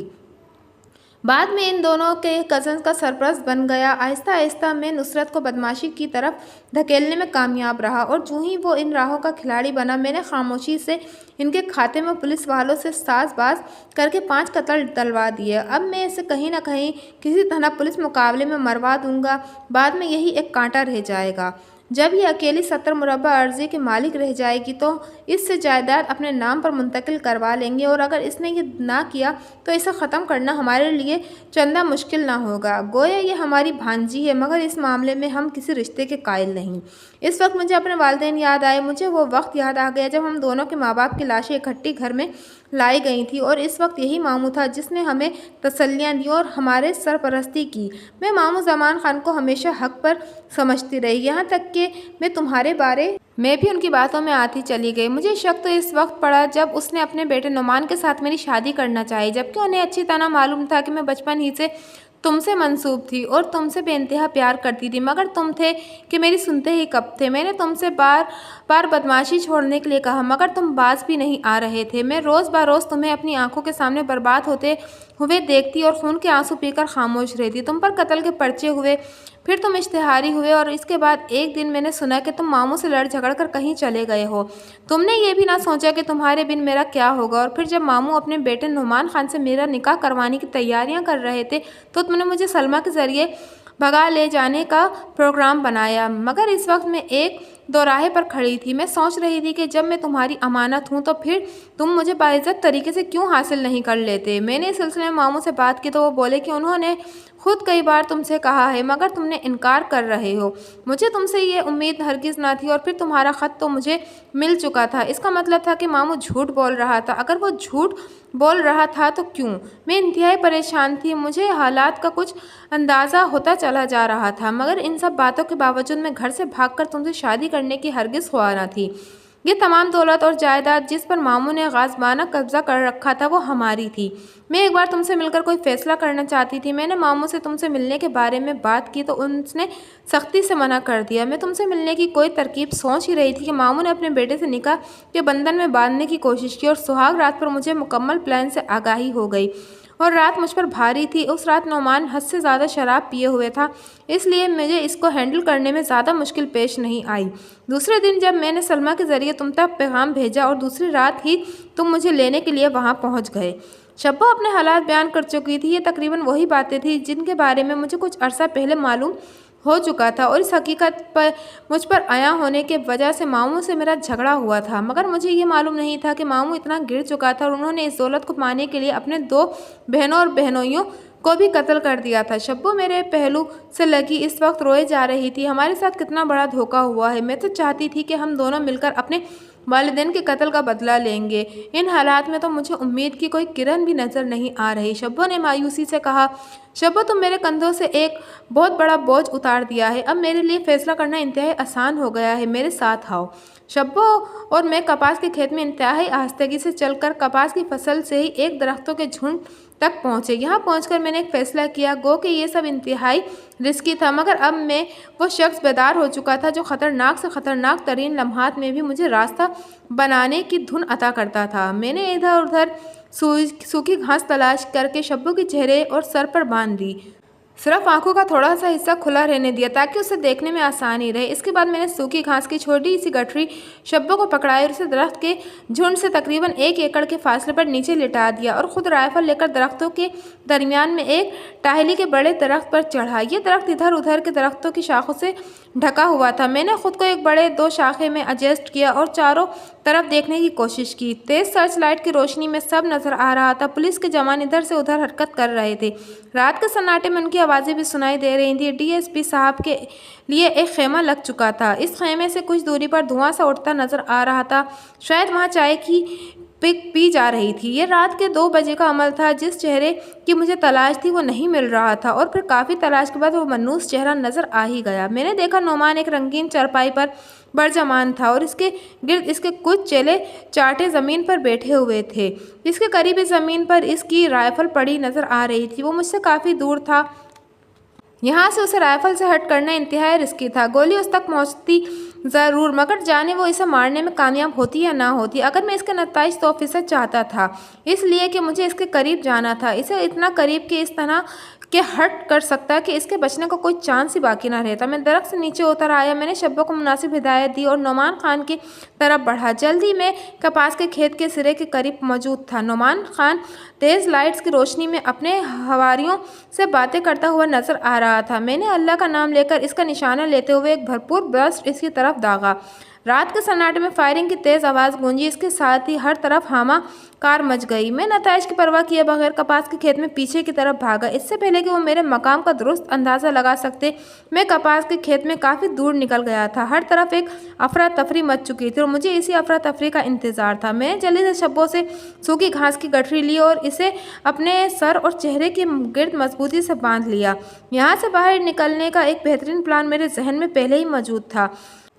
बाद में इन दोनों के कज़न्स का सरपरस्त बन गया। आहिस्ता आहिस्ता मैं नुसरत को बदमाशी की तरफ धकेलने में कामयाब रहा और जो ही वो इन राहों का खिलाड़ी बना, मैंने खामोशी से इनके खाते में पुलिस वालों से साज़बाज करके 5 कत्ल डलवा दिए। अब मैं इसे कहीं ना कहीं किसी तरह पुलिस मुकाबले में मरवा दूंगा। बाद में यही एक कांटा रह जाएगा। जब ये अकेली 70 मुरब्बा अर्जी के मालिक रह जाएगी तो इससे जायदाद अपने नाम पर मुंतकिल करवा लेंगे, और अगर इसने ये ना किया तो इसे ख़त्म करना हमारे लिए चंदा मुश्किल ना होगा। गोया ये हमारी भांजी है, मगर इस मामले में हम किसी रिश्ते के कायल नहीं। इस वक्त मुझे अपने वालिदैन याद आए। मुझे वो वक्त याद आ गया जब हम दोनों के माँ बाप की लाशें इकट्ठी घर में लाई गई थी, और इस वक्त यही मामू था जिसने हमें तसल्लियाँ दी और हमारे सरपरस्ती की। मैं मामू ज़मान खान को हमेशा हक पर समझती रही, यहाँ तक कि मैं तुम्हारे बारे में भी उनकी बातों में आती चली गई। मुझे शक तो इस वक्त पड़ा जब उसने अपने बेटे नुमान के साथ मेरी शादी करना चाहिए, जबकि उन्हें अच्छी तरह मालूम था कि मैं बचपन ही से तुमसे मंसूब थी और तुमसे बेइंतहा प्यार करती थी, मगर तुम थे कि मेरी सुनते ही कब थे। मैंने तुमसे बार बार बदमाशी छोड़ने के लिए कहा, मगर तुम बाज भी नहीं आ रहे थे। मैं रोज़ बरोज़ तुम्हें अपनी आंखों के सामने बर्बाद होते हुए देखती और खून के आंसू पीकर खामोश रहती। तुम पर कत्ल के पर्चे हुए, फिर तुम इश्तिहारी हुए और इसके बाद एक दिन मैंने सुना कि तुम मामू से लड़ झगड़ कर कहीं चले गए हो। तुमने ये भी ना सोचा कि तुम्हारे बिन मेरा क्या होगा। और फिर जब मामू अपने बेटे नुमान खान से मेरा निकाह करवाने की तैयारियां कर रहे थे तो तुमने मुझे सलमा के ज़रिए भगा ले जाने का प्रोग्राम बनाया। मगर इस वक्त मैं एक दोराहे पर खड़ी थी। मैं सोच रही थी कि जब मैं तुम्हारी अमानत हूँ तो फिर तुम मुझे बाइज्जत तरीके से क्यों हासिल नहीं कर लेते। मैंने इस सिलसिले में मामू से बात की तो वो बोले कि उन्होंने खुद कई बार तुमसे कहा है मगर तुमने इनकार कर रहे हो। मुझे तुमसे ये उम्मीद हरगिज़ ना थी। और फिर तुम्हारा ख़त तो मुझे मिल चुका था। इसका मतलब था कि मामू झूठ बोल रहा था। अगर वो झूठ बोल रहा था तो क्यों? मैं इंतहाई परेशान थी। मुझे हालात का कुछ अंदाज़ा होता चला जा रहा था। मगर इन सब बातों के बावजूद मैं घर से भागकर तुमसे शादी करने की हरगिज़ ख्वाह न थी। ये तमाम दौलत और जायदाद जिस पर मामू ने गाज़बाना कब्जा कर रखा था वो हमारी थी। मैं एक बार तुमसे मिलकर कोई फ़ैसला करना चाहती थी। मैंने मामू से तुमसे मिलने के बारे में बात की तो उसने सख्ती से मना कर दिया। मैं तुमसे मिलने की कोई तरकीब सोच ही रही थी कि मामू ने अपने बेटे से निकाह के बंधन में बांधने की कोशिश की और सुहाग रात पर मुझे मुकम्मल प्लान से आगाही हो गई। और रात मुझ पर भारी थी। उस रात नौमान हद से ज़्यादा शराब पिए हुए था, इसलिए मुझे इसको हैंडल करने में ज़्यादा मुश्किल पेश नहीं आई। दूसरे दिन जब मैंने सलमा के ज़रिए तुम तक पैगाम भेजा और दूसरी रात ही तुम मुझे लेने के लिए वहाँ पहुँच गए। शब्बो अपने हालात बयान कर चुकी थी। ये तकरीबन वही बातें थी जिनके बारे में मुझे कुछ अरसा पहले मालूम हो चुका था। और इस हकीकत पर मुझ पर आया होने के वजह से मामू से मेरा झगड़ा हुआ था। मगर मुझे ये मालूम नहीं था कि मामू इतना गिर चुका था और उन्होंने इस दौलत को पाने के लिए अपने 2 बहनों और बहनोइयों को भी कत्ल कर दिया था। शब्बो मेरे पहलू से लगी इस वक्त रोए जा रही थी। हमारे साथ कितना बड़ा धोखा हुआ है। मैं तो चाहती थी कि हम दोनों मिलकर अपने वालिदैन के कत्ल का बदला लेंगे। इन हालात में तो मुझे उम्मीद की कोई किरण भी नज़र नहीं आ रही। शब्बो ने मायूसी से कहा, शब्बो तुम मेरे कंधों से एक बहुत बड़ा बोझ उतार दिया है। अब मेरे लिए फ़ैसला करना इंतहाई आसान हो गया है। मेरे साथ आओ। शब्बो और मैं कपास के खेत में इंतहाई आहिस्तगी से चलकर कपास की फसल से ही एक दरख्तों के झुंड तक पहुँचे। यहाँ पहुँचकर मैंने एक फ़ैसला किया। गो कि ये सब इंतहाई रिस्की था मगर अब मैं वो शख्स बेदार हो चुका था जो ख़तरनाक से ख़तरनाक तरीन लम्हात में भी मुझे रास्ता बनाने की धुन अता करता था। मैंने इधर उधर सूखी घास तलाश करके शब्बो के चेहरे और सर पर बांध दी। सिर्फ आंखों का थोड़ा सा हिस्सा खुला रहने दिया ताकि उसे देखने में आसानी रहे। इसके बाद मैंने सूखी घास की छोटी सी गठरी शब्बो को पकड़ाई और उसे दरख्त के झुंड से तकरीबन 1 एकड़ के फासले पर नीचे लिटा दिया और ख़ुद राइफल लेकर दरख्तों के दरमियान में एक टाहली के बड़े दरख्त पर चढ़ा। ये दरख्त इधर उधर के दरख्तों की शाखों से ढका हुआ था। मैंने खुद को एक बड़े 2 शाखे में एडजस्ट किया और चारों तरफ देखने की कोशिश की। तेज़ सर्च लाइट की रोशनी में सब नज़र आ रहा था। पुलिस के जवान इधर से उधर हरकत कर रहे थे। रात के सन्नाटे में उनकी आवाज़ें भी सुनाई दे रही थी। डीएसपी साहब के लिए एक खेमा लग चुका था। इस खेमे से कुछ दूरी पर धुआं सा उठता नज़र आ रहा था। शायद वहाँ चाय की पी जा रही थी। ये रात के 2 बजे का अमल था। जिस चेहरे की मुझे तलाश थी वो नहीं मिल रहा था और फिर काफ़ी तलाश के बाद वो मनूस चेहरा नज़र आ ही गया। मैंने देखा नौमान एक रंगीन चारपाई पर बरजमान था और इसके गिर्द इसके कुछ चेले चाटे ज़मीन पर बैठे हुए थे। इसके करीबी ज़मीन पर इसकी राइफल पड़ी नज़र आ रही थी। वो मुझसे काफ़ी दूर था। यहाँ से उसे राइफल से हट करना इंतहाई रिस्की था। गोली उस तक पहुँचती ज़रूर मगर जाने वो इसे मारने में कामयाब होती या ना होती। अगर मैं इसके नताइज तो ऑफिसर चाहता था इसलिए कि मुझे इसके करीब जाना था। इसे इतना करीब कि इस तरह के हट कर सकता कि इसके बचने को कोई चांस ही बाकी ना रहता। मैं दरख्त से नीचे उतर आया। मैंने शब्बो को मुनासिब हिदायत दी और नौमान खान की तरफ बढ़ा। जल्दी मैं कपास के खेत के सिरे के करीब मौजूद था। नौमान खान तेज़ लाइट्स की रोशनी में अपने हवारियों से बातें करता हुआ नजर आ रहा था। मैंने अल्लाह का नाम लेकर इसका निशाना लेते हुए एक भरपूर ब्रस्ट इसकी तरफ दागा। रात के सन्नाटे में फायरिंग की तेज़ आवाज़ गूंजी। इसके साथ ही हर तरफ हाहाकार मच गई। मैं नताइज की परवाह किए बगैर कपास के खेत में पीछे की तरफ भागा। इससे पहले कि वो मेरे मकाम का दुरुस्त अंदाज़ा लगा सकते मैं कपास के खेत में काफ़ी दूर निकल गया था। हर तरफ एक अफरा तफरी मच चुकी थी और मुझे इसी अफरा तफरी का इंतज़ार था। मैंने जल्दी से शब्बों से सूखी घास की गठरी ली और इसे अपने सर और चेहरे के गिर्द मजबूती से बांध लिया। यहाँ से बाहर निकलने का एक बेहतरीन प्लान मेरे जहन में पहले ही मौजूद था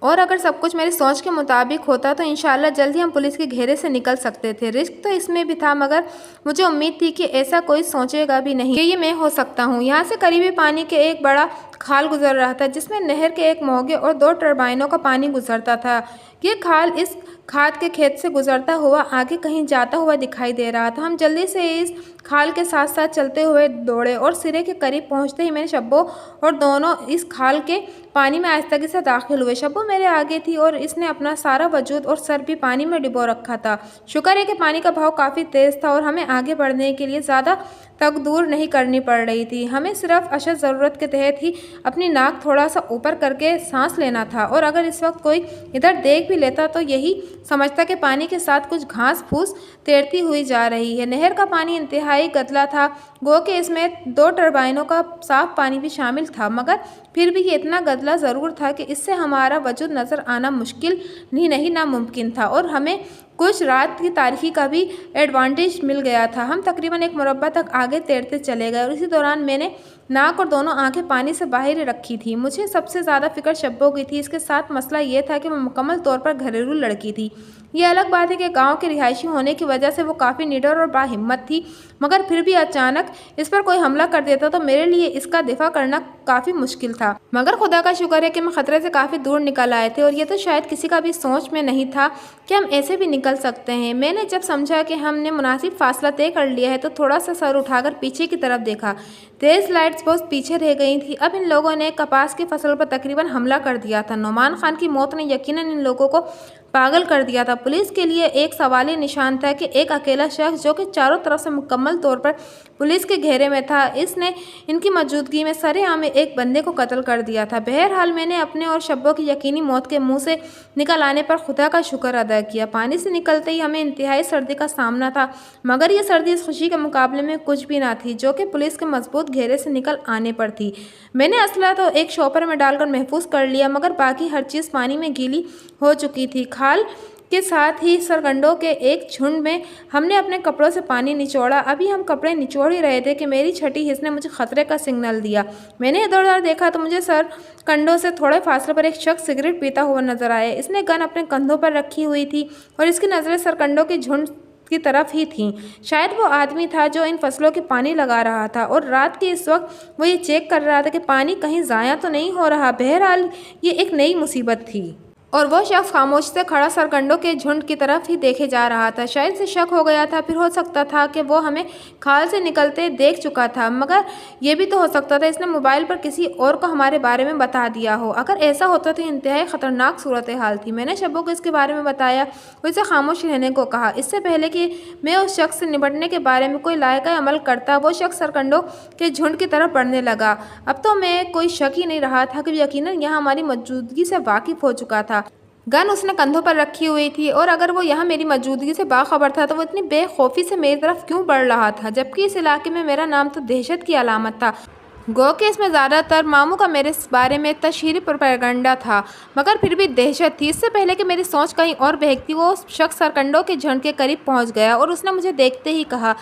और अगर सब कुछ मेरी सोच के मुताबिक होता तो इंशाल्लाह जल्द ही हम पुलिस के घेरे से निकल सकते थे। रिस्क तो इसमें भी था मगर मुझे उम्मीद थी कि ऐसा कोई सोचेगा भी नहीं कि ये मैं हो सकता हूँ। यहाँ से करीबी पानी के एक बड़ा खाल गुजर रहा था जिसमें नहर के एक मोगे और 2 टरबाइनों का पानी गुजरता था। ये खाल इस खाद के खेत से गुजरता हुआ आगे कहीं जाता हुआ दिखाई दे रहा था। हम जल्दी से इस खाल के साथ साथ चलते हुए दौड़े और सिरे के करीब पहुंचते ही मैंने शब्बो और दोनों इस खाल के पानी में आहिस्ता से दाखिल हुए। शब्बो मेरे आगे थी और इसने अपना सारा वजूद और सर भी पानी में डुबो रखा था। शुक्र है कि पानी का बहाव काफ़ी तेज़ था और हमें आगे बढ़ने के लिए ज़्यादा तक दूर नहीं करनी पड़ रही थी। हमें सिर्फ अशद ज़रूरत के तहत ही अपनी नाक थोड़ा सा ऊपर करके सांस लेना था, और अगर इस वक्त कोई इधर देख भी लेता तो यही समझता कि पानी के साथ कुछ घास फूस तैरती हुई जा रही है। नहर का पानी इंतहाई गदला था, गो कि इसमें 2 टरबाइनों का साफ पानी भी शामिल था, मगर फिर भी ये इतना गदला ज़रूर था कि इससे हमारा वजूद नज़र आना मुश्किल ही नहीं नामुमकिन था, और हमें कुछ रात की तारीकी का भी एडवांटेज मिल गया था। हम तकरीबन 1 मुरब्बा तक आगे तैरते चले गए और इसी दौरान मैंने नाक और दोनों आंखें पानी से बाहर रखी थी। मुझे सबसे ज़्यादा फिक्र शब्बो की थी। इसके साथ मसला ये था कि मैं मुकम्मल तौर पर घरेलू लड़की थी। ये अलग बात है कि गांव के रिहायशी होने की वजह से वो काफ़ी निडर और बाहिम्मत थी, मगर फिर भी अचानक इस पर कोई हमला कर देता तो मेरे लिए इसका दिफा करना काफ़ी मुश्किल था। मगर खुदा का शुक्र है कि मैं ख़तरे से काफ़ी दूर निकल आए थे, और ये तो शायद किसी का भी सोच में नहीं था कि हम ऐसे भी निकल सकते हैं। मैंने जब समझा कि हमने मुनासिब फासला तय कर लिया है तो थोड़ा सा सर उठाकर पीछे की तरफ देखा। तेज़ लाइट्स बहुत पीछे रह गई थी। अब इन लोगों ने कपास की फसल पर तकरीबन हमला कर दिया था। नौमान खान की मौत ने यकीनन इन लोगों को पागल कर दिया था। पुलिस के लिए एक सवाली निशान था कि एक अकेला शख्स जो कि चारों तरफ से मुकम्मल तौर पर पुलिस के घेरे में था, इसने इनकी मौजूदगी में सरेआम एक बंदे को कत्ल कर दिया था। बहरहाल मैंने अपने और शब्बों की यकीनी मौत के मुंह से निकल आने पर खुदा का शुक्र अदा किया। पानी से निकलते ही हमें इंतहाई सर्दी का सामना था, मगर यह सर्दी इस खुशी के मुकाबले में कुछ भी ना थी जो कि पुलिस के मजबूत घेरे से निकल आने पर थी। मैंने असला तो एक शॉपर में डालकर महफूज कर लिया, मगर बाकी हर चीज़ पानी में गीली हो चुकी थी। खाल के साथ ही सरकंडों के एक झुंड में हमने अपने कपड़ों से पानी निचोड़ा। अभी हम कपड़े निचोड़ ही रहे थे कि मेरी छठी हिस्स ने मुझे खतरे का सिग्नल दिया। मैंने इधर उधर देखा तो मुझे सरकंडों से थोड़े फासले पर एक शख्स सिगरेट पीता हुआ नजर आया। इसने गन अपने कंधों पर रखी हुई थी और इसकी नज़रें सरकंडों के झुंड की तरफ ही थी। शायद वो आदमी था जो इन फसलों के पानी लगा रहा था, और रात के इस वक्त वो ये चेक कर रहा था कि पानी कहीं ज़ाया तो नहीं हो रहा। बहरहाल ये एक नई मुसीबत थी, और वो शख्स खामोश से खड़ा सरकंडों के झुंड की तरफ ही देखे जा रहा था। शायद से शक हो गया था, फिर हो सकता था कि वो हमें खाल से निकलते देख चुका था, मगर ये भी तो हो सकता था इसने मोबाइल पर किसी और को हमारे बारे में बता दिया हो। अगर ऐसा होता तो इंतहाई ख़तरनाक सूरत हाल थी। मैंने शब्बों को इसके बारे में बताया, उसे खामोश रहने को कहा। इससे पहले कि मैं उस शख्स से निपटने के बारे में कोई लायका अमल करता, वो शख्स सरकंडों के झुंड की तरफ बढ़ने लगा। अब तो मैं कोई शक ही नहीं रहा था कि यकीनन यहाँ हमारी मौजूदगी से वाकिफ़ हो चुका था। गन उसने कंधों पर रखी हुई थी, और अगर वो यहाँ मेरी मौजूदगी से बाखबर था तो वो इतनी बेखौफी से मेरी तरफ क्यों बढ़ रहा था, जबकि इस इलाके में मेरा नाम तो दहशत की अलामत था। गो कि इसमें ज़्यादातर मामू का मेरे बारे में तशहीरी प्रोपेगेंडा था, मगर फिर भी दहशत थी। इससे पहले कि मेरी सोच कहीं और बहकती, वो शख्स सरकंडों के झुंड के करीब पहुँच गया और उसने मुझे देखते ही कहा,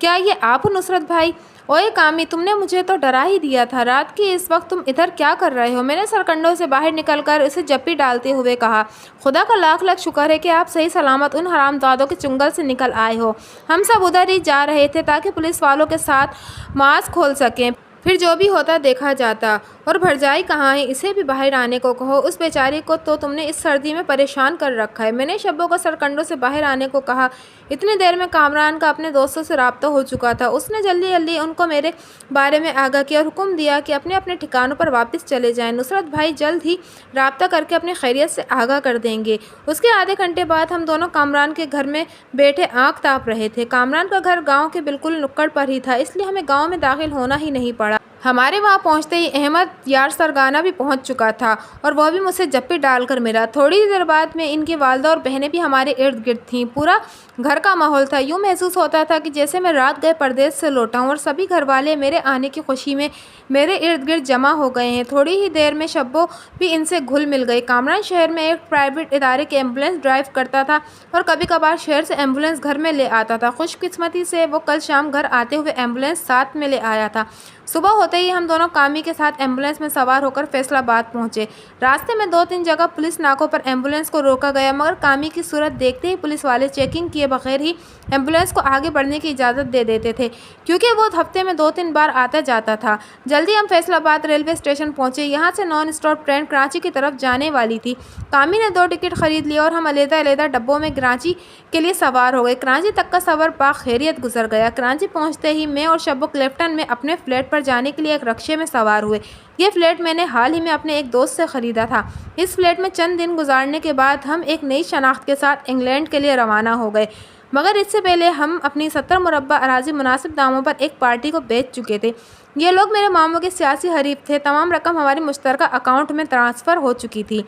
क्या ये आप हो नुसरत भाई? ओए कामी, तुमने मुझे तो डरा ही दिया था। रात की इस वक्त तुम इधर क्या कर रहे हो? मैंने सरकंडों से बाहर निकलकर उसे जप्पी डालते हुए कहा। खुदा का लाख लाख शुक्र है कि आप सही सलामत उन हरामजादों के चुंगल से निकल आए हो। हम सब उधर ही जा रहे थे ताकि पुलिस वालों के साथ मास्क खोल सकें, फिर जो भी होता देखा जाता। और भरजाई कहाँ है? इसे भी बाहर आने को कहो। उस बेचारी को तो तुमने इस सर्दी में परेशान कर रखा है। मैंने शब्बों को सरकंडों से बाहर आने को कहा। इतनी देर में कामरान का अपने दोस्तों से राब्ता हो चुका था। उसने जल्दी जल्दी उनको मेरे बारे में आगाह किया और हुक्म दिया कि अपने अपने ठिकानों पर वापस चले जाएं। नुसरत भाई जल्द ही राब्ता करके अपनी खैरियत से आगाह कर देंगे। उसके आधे घंटे बाद हम दोनों कामरान के घर में बैठे आँख ताप रहे थे। कामरान का घर गाँव के बिल्कुल नुक्कड़ पर ही था, इसलिए हमें गाँव में दाखिल होना ही नहीं पड़ा। हमारे वहाँ पहुँचते ही अहमद यार सरगाना भी पहुँच चुका था, और वह भी मुझसे जप्पी डालकर मिला। थोड़ी देर बाद में इनकी वालदा और बहनें भी हमारे इर्द गिर्द थीं। पूरा घर का माहौल था। यूँ महसूस होता था कि जैसे मैं रात गए परदेश से लौटा हूँ, और सभी घर वाले मेरे आने की खुशी में मेरे इर्द गिर्द जमा हो गए हैं। थोड़ी ही देर में शब्बो भी इनसे घुल मिल गई। कामरान शहर में एक प्राइवेट इदारे की एम्बुलेंस ड्राइव करता था, और कभी कभार शहर से एम्बुलेंस घर में ले आता था। खुशकिस्मती से वो कल शाम घर आते हुए एम्बुलेंस साथ में ले आया था। सुबह होते ہوتے ہی ہم دونوں کامی کے ساتھ ایمبولینس میں سوار ہو کر فیصل آباد پہنچے۔ راستے میں 2-3 جگہ پولیس ناکوں پر ایمبولینس کو روکا گیا، مگر کامی کی صورت دیکھتے ہی پولیس والے چیکنگ کیے بغیر ہی ایمبولینس کو آگے بڑھنے کی اجازت دے دیتے تھے، کیونکہ وہ ہفتے میں 2-3 بار آتا جاتا تھا۔ جلدی ہم فیصل آباد ریلوے اسٹیشن پہنچے۔ یہاں سے نان اسٹاپ ٹرین کراچی کی طرف جانے والی تھی۔ کامی نے 2 ٹکٹ خرید لیے اور ہم علیحدہ علیحدہ ڈبوں میں کراچی کے لیے سوار ہو گئے۔ کراچی تک کا سفر باخیریت گزر گیا۔ کراچی پہنچتے ہی میں اور شبو کلیفٹن میں اپنے فلیٹ پر جانے کے لیے ایک رکشے میں سوار ہوئے۔ یہ فلیٹ میں نے حال ہی میں اپنے ایک دوست سے خریدا تھا۔ اس فلیٹ میں چند دن گزارنے کے بعد ہم ایک نئی شناخت کے ساتھ انگلینڈ کے لیے روانہ ہو گئے، مگر اس سے پہلے ہم اپنی 70 مربع اراضی مناسب داموں پر ایک پارٹی کو بیچ چکے تھے۔ یہ لوگ میرے ماموں کے سیاسی حریف تھے۔ تمام رقم ہماری مشترکہ اکاؤنٹ میں ٹرانسفر ہو چکی تھی۔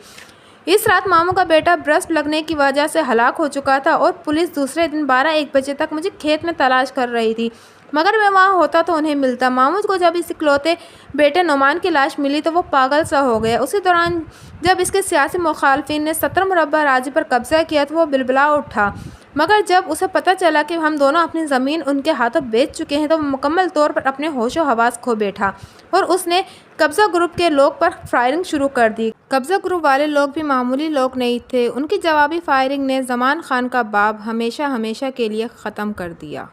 اس رات ماموں کا بیٹا برسٹ لگنے کی وجہ سے ہلاک ہو چکا تھا اور پولیس دوسرے دن 12-1 بجے تک مجھے کھیت میں تلاش کر رہی تھی، مگر میں وہاں ہوتا تو انہیں ملتا۔ ماموں کو جب اس اکلوتے بیٹے نعمان کی لاش ملی تو وہ پاگل سا ہو گیا۔ اسی دوران جب اس کے سیاسی مخالفین نے 70 مربع اراضی پر قبضہ کیا تو وہ بلبلا اٹھا، مگر جب اسے پتہ چلا کہ ہم دونوں اپنی زمین ان کے ہاتھوں بیچ چکے ہیں تو وہ مکمل طور پر اپنے ہوش و حواس کھو بیٹھا اور اس نے قبضہ گروپ کے لوگ پر فائرنگ شروع کر دی۔ قبضہ گروپ والے لوگ بھی معمولی لوگ نہیں تھے۔ ان کی جوابی فائرنگ نے زمان خان کا باب ہمیشہ کے لیے ختم کر دیا۔